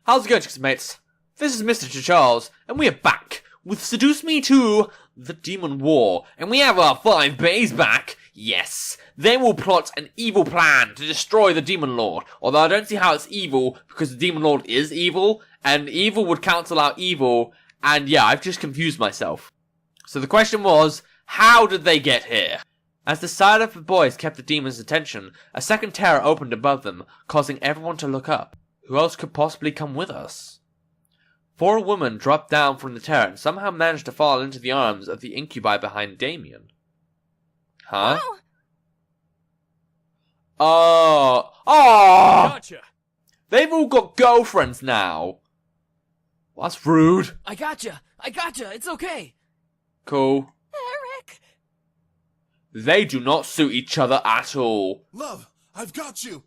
How's it going, chicks and mates? This is Mrjacharles, and we are back with Seduce Me to the Demon War, and we have our 5 bays back. Yes, they will plot an evil plan to destroy the Demon Lord, although I don't see how it's evil, because the Demon Lord is evil, and evil would cancel out evil, and yeah, I've just confused myself. So the question was, how did they get here? As the sight of the boys kept the demon's attention, a second terror opened above them, causing everyone to look up. Who else could possibly come with us? 4 women dropped down from the turret and somehow managed to fall into the arms of the incubi behind Damien. Huh? Oh! Gotcha! They've all got girlfriends now! Well, that's rude. I gotcha! It's okay! Cool. Eric! They do not suit each other at all. Love, I've got you!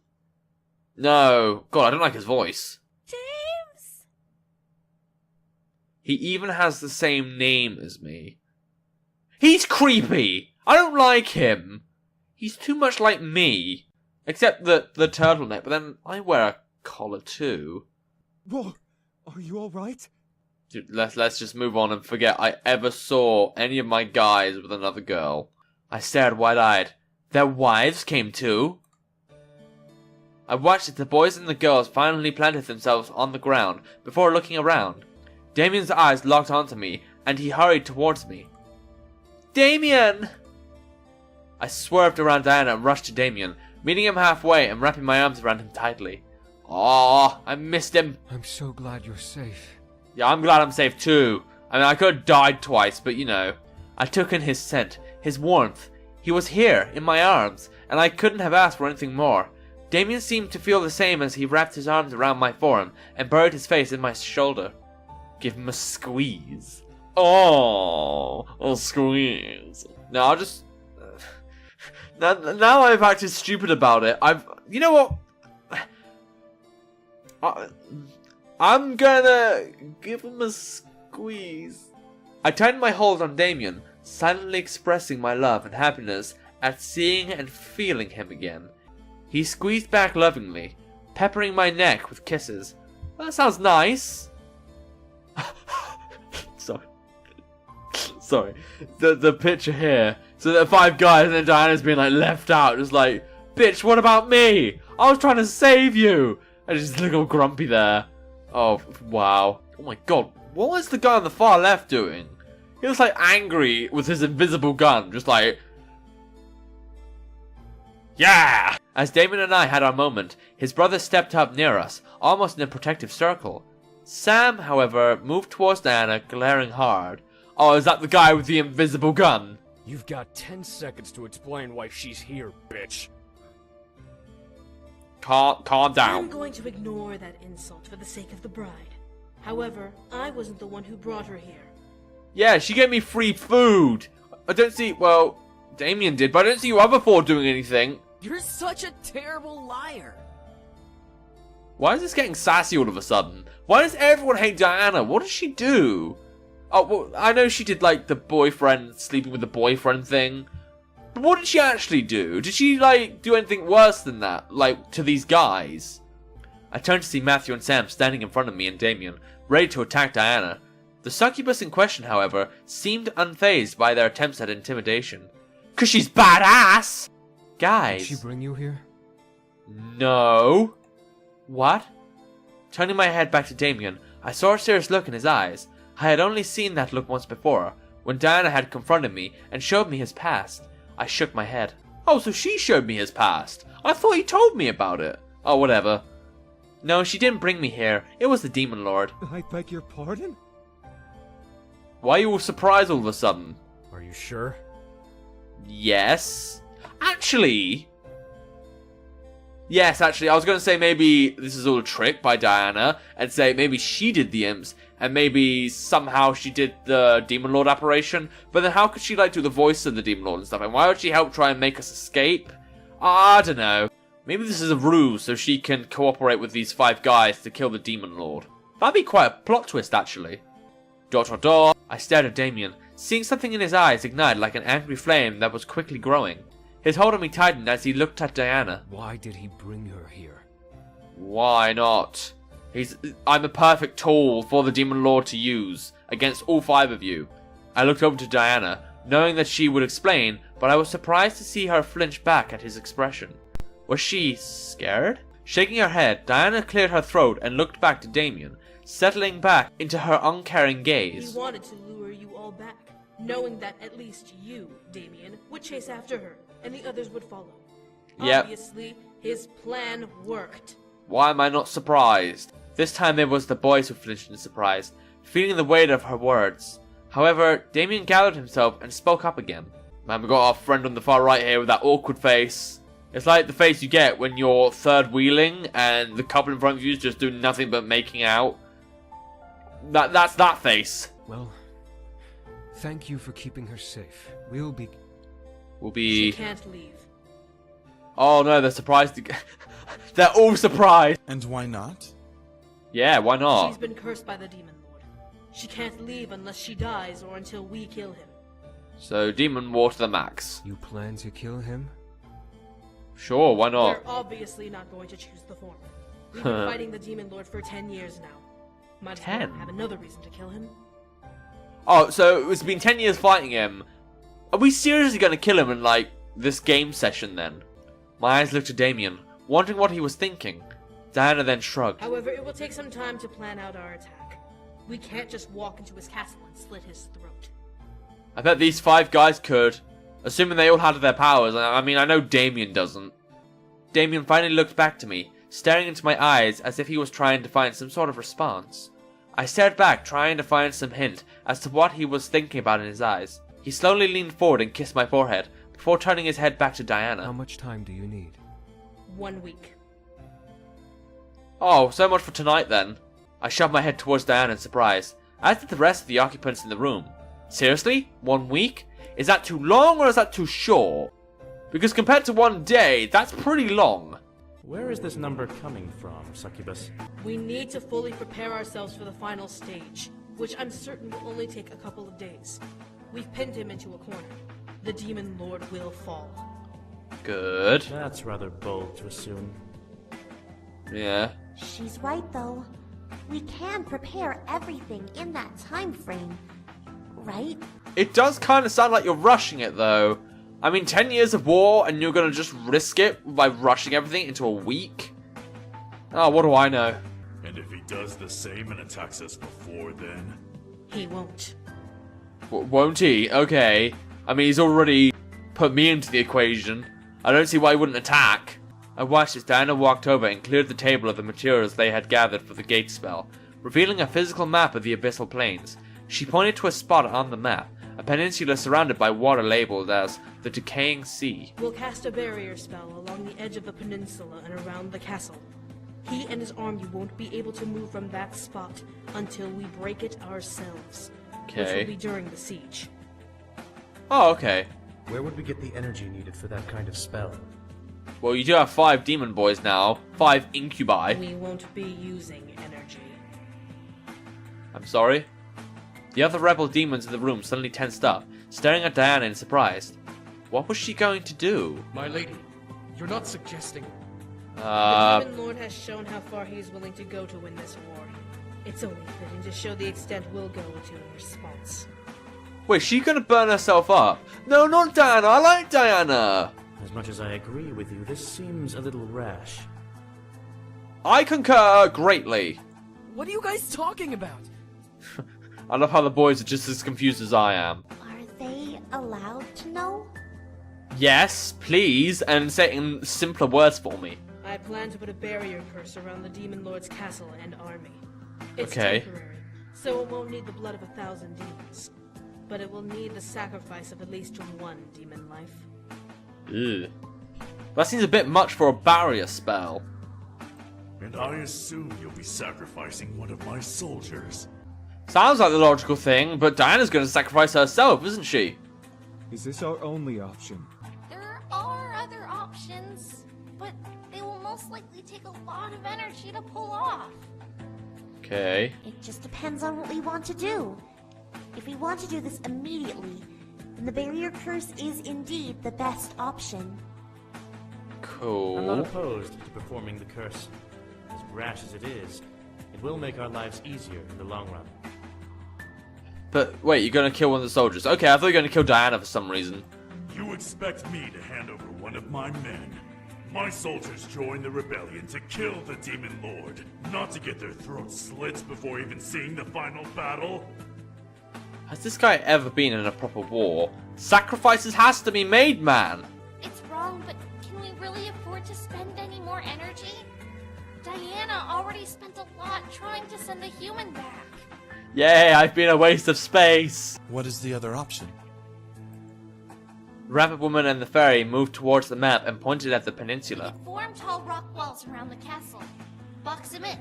No. God, I don't like his voice. James? He even has the same name as me. He's creepy! I don't like him! He's too much like me. Except the turtleneck, but then I wear a collar too. Whoa, are you alright? Dude, let's just move on and forget I ever saw any of my guys with another girl. I stared wide-eyed. Their wives came too. I watched as the boys and the girls finally planted themselves on the ground before looking around. Damien's eyes locked onto me, and he hurried towards me. Damien! I swerved around Diana and rushed to Damien, meeting him halfway and wrapping my arms around him tightly. Aw, I missed him. I'm so glad you're safe. Yeah, I'm glad I'm safe too. I mean, I could have died twice, but you know. I took in his scent, his warmth. He was here, in my arms, and I couldn't have asked for anything more. Damien seemed to feel the same as he wrapped his arms around my forearm and buried his face in my shoulder. Give him a squeeze. Oh, a squeeze. No, I'll just... Now I've acted stupid about it. You know what? I'm gonna give him a squeeze. I tightened my hold on Damien, silently expressing my love and happiness at seeing and feeling him again. He squeezed back lovingly, peppering my neck with kisses. That sounds nice. Sorry. The picture here. So there are 5 guys and then Diana's being like left out. Just like, bitch, what about me? I was trying to save you. And just look all grumpy there. Oh, wow. Oh my god. What was the guy on the far left doing? He was like angry with his invisible gun. Just like, yeah! As Damien and I had our moment, his brother stepped up near us, almost in a protective circle. Sam, however, moved towards Diana, glaring hard. Oh, is that the guy with the invisible gun? You've got 10 seconds to explain why she's here, bitch. Calm down. I'm going to ignore that insult for the sake of the bride. However, I wasn't the one who brought her here. Yeah, she gave me free food. I don't see, well, Damien did, but I don't see you other 4 doing anything. You're such a terrible liar. Why is this getting sassy all of a sudden? Why does everyone hate Diana? What does she do? Oh, well, I know she did, like, the boyfriend, sleeping with the boyfriend thing. But what did she actually do? Did she, like, do anything worse than that? Like, to these guys? I turned to see Matthew and Sam standing in front of me and Damien, ready to attack Diana. The succubus in question, however, seemed unfazed by their attempts at intimidation. 'Cause she's badass! Guys. Did she bring you here? No. What? Turning my head back to Damien, I saw a serious look in his eyes. I had only seen that look once before, when Diana had confronted me and showed me his past. I shook my head. Oh, so she showed me his past. I thought he told me about it. Oh, whatever. No, she didn't bring me here. It was the Demon Lord. I beg your pardon? Why are you all surprised all of a sudden? Are you sure? Yes. Actually, I was going to say maybe this is all a trick by Diana, and say maybe she did the imps, and maybe somehow she did the Demon Lord operation, but then how could she, like, do the voice of the Demon Lord and stuff, and why would she help try and make us escape? I don't know. Maybe this is a ruse so she can cooperate with these 5 guys to kill the Demon Lord. That'd be quite a plot twist, actually. ... I stared at Damien, seeing something in his eyes ignite like an angry flame that was quickly growing. His hold on me tightened as he looked at Diana. Why did he bring her here? Why not? I'm a perfect tool for the Demon Lord to use against all 5 of you. I looked over to Diana, knowing that she would explain, but I was surprised to see her flinch back at his expression. Was she scared? Shaking her head, Diana cleared her throat and looked back to Damien, settling back into her uncaring gaze. He wanted to lure you all back, knowing that at least you, Damien, would chase after her, and the others would follow. Yep. Obviously, his plan worked. Why am I not surprised? This time it was the boys who flinched in surprise, feeling the weight of her words. However, Damien gathered himself and spoke up again. Man, we got our friend on the far right here with that awkward face. It's like the face you get when you're third wheeling and the couple in front of you is just doing nothing but making out. That's that face. Well, thank you for keeping her safe. We'll be... She can't leave. Oh no, they're surprised. They're all surprised. And why not? Yeah, why not? She's been cursed by the Demon Lord. She can't leave unless she dies or until we kill him. So, Demon War to the max. You plan to kill him? Sure, why not? We're obviously not going to choose the former. We've been fighting the Demon Lord for 10 years now. Might as well 10? have another reason to kill him. Oh, so it's been 10 years fighting him. Are we seriously going to kill him in, like, this game session then? My eyes looked to Damien, wondering what he was thinking. Diana then shrugged. However, it will take some time to plan out our attack. We can't just walk into his castle and slit his throat. I bet these 5 guys could, assuming they all had their powers. I mean, I know Damien doesn't. Damien finally looked back to me, staring into my eyes as if he was trying to find some sort of response. I stared back, trying to find some hint as to what he was thinking about in his eyes. He slowly leaned forward and kissed my forehead, before turning his head back to Diana. How much time do you need? 1 week. Oh, so much for tonight then. I shoved my head towards Diana in surprise, as did the rest of the occupants in the room. Seriously? 1 week? Is that too long or is that too short? Because compared to 1 day, that's pretty long. Where is this number coming from, Succubus? We need to fully prepare ourselves for the final stage, which I'm certain will only take a couple of days. We've pinned him into a corner. The Demon Lord will fall. Good. That's rather bold to assume. Yeah. She's right, though. We can prepare everything in that time frame, right? It does kind of sound like you're rushing it, though. I mean, 10 years of war, and you're going to just risk it by rushing everything into a week? Oh, what do I know? And if he does the same and attacks us before then? He won't. Won't he? Okay. I mean, he's already put me into the equation. I don't see why he wouldn't attack. I watched as Diana walked over and cleared the table of the materials they had gathered for the gate spell, revealing a physical map of the abyssal plains. She pointed to a spot on the map, a peninsula surrounded by water labeled as the Decaying Sea. We'll cast a barrier spell along the edge of the peninsula and around the castle. He and his army won't be able to move from that spot until we break it ourselves. Which Okay. will be during the siege. Oh, okay. Where would we get the energy needed for that kind of spell? Well, you do have 5 demon boys now. 5 incubi. We won't be using energy. I'm sorry? The other rebel demons in the room suddenly tensed up, staring at Diana in surprise. What was she going to do? My lady, you're not suggesting... The Demon Lord has shown how far he is willing to go to win this war. It's only fitting to show the extent we'll go to in response. Wait, she gonna burn herself up? No, not Diana. I like Diana. As much as I agree with you, this seems a little rash. I concur greatly. What are you guys talking about? I love how the boys are just as confused as I am. Are they allowed to know? Yes, please, and say it in simpler words for me. I plan to put a barrier curse around the Demon Lord's castle and army. It's Okay. temporary, so it won't need the blood of 1,000 demons. But it will need the sacrifice of at least 1 demon life. Ugh. That seems a bit much for a barrier spell. And I assume you'll be sacrificing one of my soldiers. Sounds like the logical thing, but Diana's gonna sacrifice herself, isn't she? Is this our only option? There are other options, but they will most likely take a lot of energy to pull off. Okay. It just depends on what we want to do. If we want to do this immediately, then the barrier curse is indeed the best option. I'm not Cool. opposed to performing the curse. As rash as it is, It will make our lives easier in the long run. But wait, you're gonna kill one of the soldiers. Okay, I thought you were gonna kill Diana for some reason. You expect me to hand over one of my men? My soldiers joined the rebellion to kill the Demon Lord, not to get their throats slit before even seeing the final battle. Has this guy ever been in a proper war? Sacrifices has to be made, man! It's wrong, but can we really afford to spend any more energy? Diana already spent a lot trying to send the human back. Yay, I've been a waste of space! What is the other option? Rabbit Woman and the fairy moved towards the map and pointed at the peninsula. Form tall rock walls around the castle. Box him in.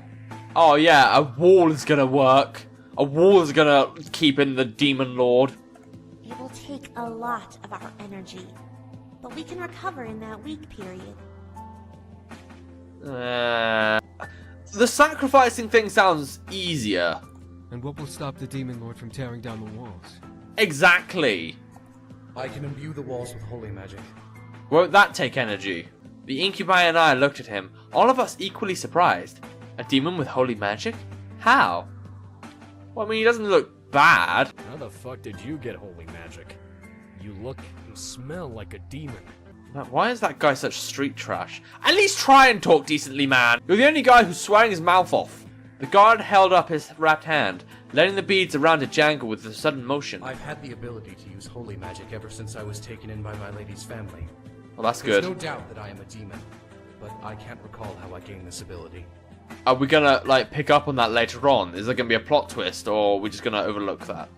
Oh yeah, a wall is gonna work. A wall is gonna keep in the Demon Lord. It will take a lot of our energy, but we can recover in that week period. The sacrificing thing sounds easier. And what will stop the Demon Lord from tearing down the walls? Exactly. I can imbue the walls with holy magic. Won't that take energy? The incubi and I looked at him, all of us equally surprised. A demon with holy magic? How? Well, I mean, he doesn't look bad. How the fuck did you get holy magic? You look and smell like a demon. But why is that guy such street trash? At least try and talk decently, man. You're the only guy who's swearing his mouth off. The guard held up his wrapped hand, letting the beads around it jangle with a sudden motion. I've had the ability to use holy magic ever since I was taken in by my lady's family. Well, that's There's good. no doubt that I am a demon, but I can't recall how I gained this ability. Are we gonna, like, pick up on that later on? Is there gonna be a plot twist, or are we just gonna overlook that?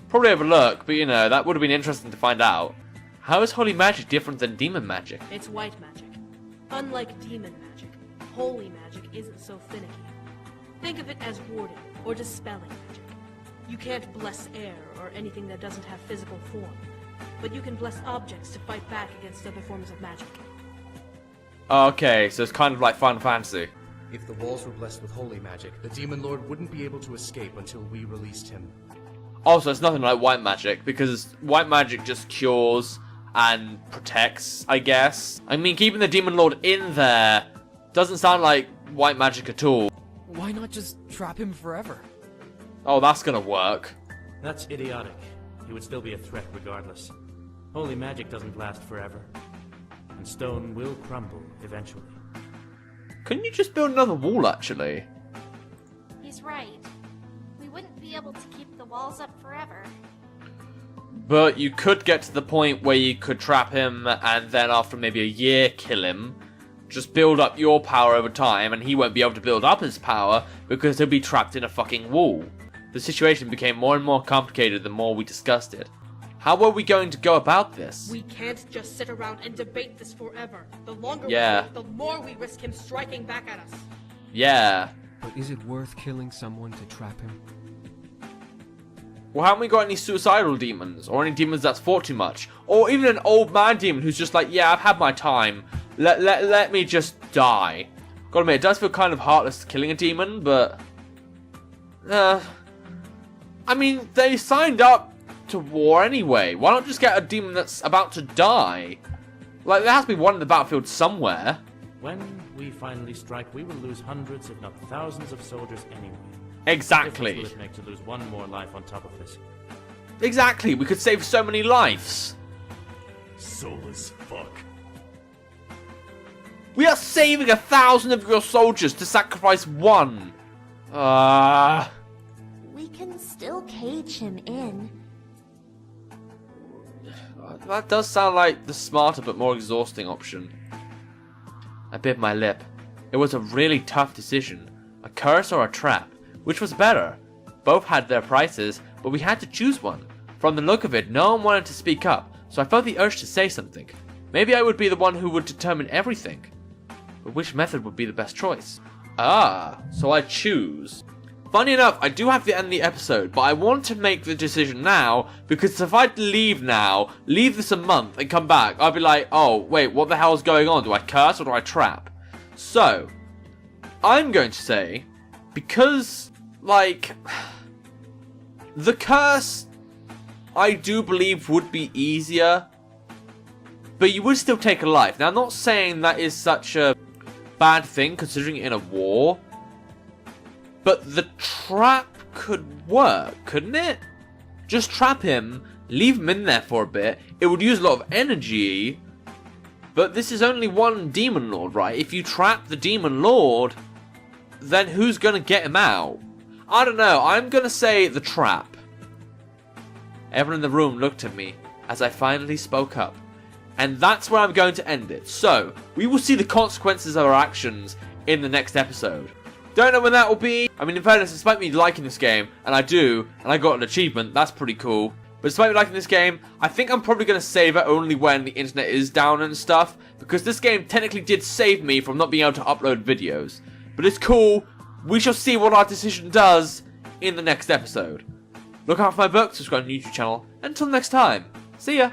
Probably overlook, but you know, that would have been interesting to find out. How is holy magic different than demon magic? It's white magic. Unlike demon magic, holy magic isn't so finicky. Think of it as warding or dispelling magic. You can't bless air or anything that doesn't have physical form, but you can bless objects to fight back against other forms of magic. Okay, so it's kind of like Final Fantasy. If the walls were blessed with holy magic, the Demon Lord wouldn't be able to escape until we released him. Also, it's nothing like white magic, because white magic just cures and protects, I guess. I mean, keeping the Demon Lord in there doesn't sound like white magic at all. Why not just trap him forever? Oh, that's gonna work. That's idiotic. He would still be a threat regardless. Holy magic doesn't last forever. And stone will crumble eventually. Couldn't you just build another wall, actually? He's right. We wouldn't be able to keep the walls up forever. But you could get to the point where you could trap him and then after maybe a year kill him. Just build up your power over time and he won't be able to build up his power because he'll be trapped in a fucking wall. The situation became more and more complicated the more we discussed it. How are we going to go about this? We can't just sit around and debate this forever. The longer Yeah. we wait, the more we risk him striking back at us. Yeah. But is it worth killing someone to trap him? Well, haven't we got any suicidal demons? Or any demons that's fought too much? Or even an old man demon who's just like, yeah, I've had my time. Let me just die. Gotta admit, it does feel kind of heartless killing a demon, but... I mean, they signed up to war anyway. Why not just get a demon that's about to die? Like, there has to be one in the battlefield somewhere. When we finally strike, we will lose hundreds, if not thousands, of soldiers anyway. Exactly. What difference will it make to lose one more life on top of this? Exactly, we could save so many lives. Soulless fuck. We are saving 1,000 of your soldiers to sacrifice one. We can still cage him in. That does sound like the smarter but more exhausting option. I bit my lip. It was a really tough decision. A curse or a trap? Which was better? Both had their prices, but we had to choose one. From the look of it, no one wanted to speak up, so I felt the urge to say something. Maybe I would be the one who would determine everything. But which method would be the best choice? Ah, so I choose. Funny enough, I do have to end the episode, but I want to make the decision now, because if I leave now, leave this a month, and come back, I'll be like, oh, wait, what the hell is going on? Do I curse or do I trap? So, I'm going to say, because, like, the curse, I do believe would be easier, but you would still take a life. Now, I'm not saying that is such a bad thing, considering it in a war, But the trap could work, couldn't it? Just trap him, leave him in there for a bit. It would use a lot of energy. But this is only one Demon Lord, right? If you trap the Demon Lord, then who's going to get him out? I don't know. I'm going to say the trap. Everyone in the room looked at me as I finally spoke up. And that's where I'm going to end it. So, we will see the consequences of our actions in the next episode. Don't know when that will be. I mean, in fairness, despite me liking this game, and I do, and I got an achievement, that's pretty cool. But despite me liking this game, I think I'm probably going to save it only when the internet is down and stuff. Because this game technically did save me from not being able to upload videos. But it's cool. We shall see what our decision does in the next episode. Look out for my book, subscribe to the YouTube channel. Until next time, see ya!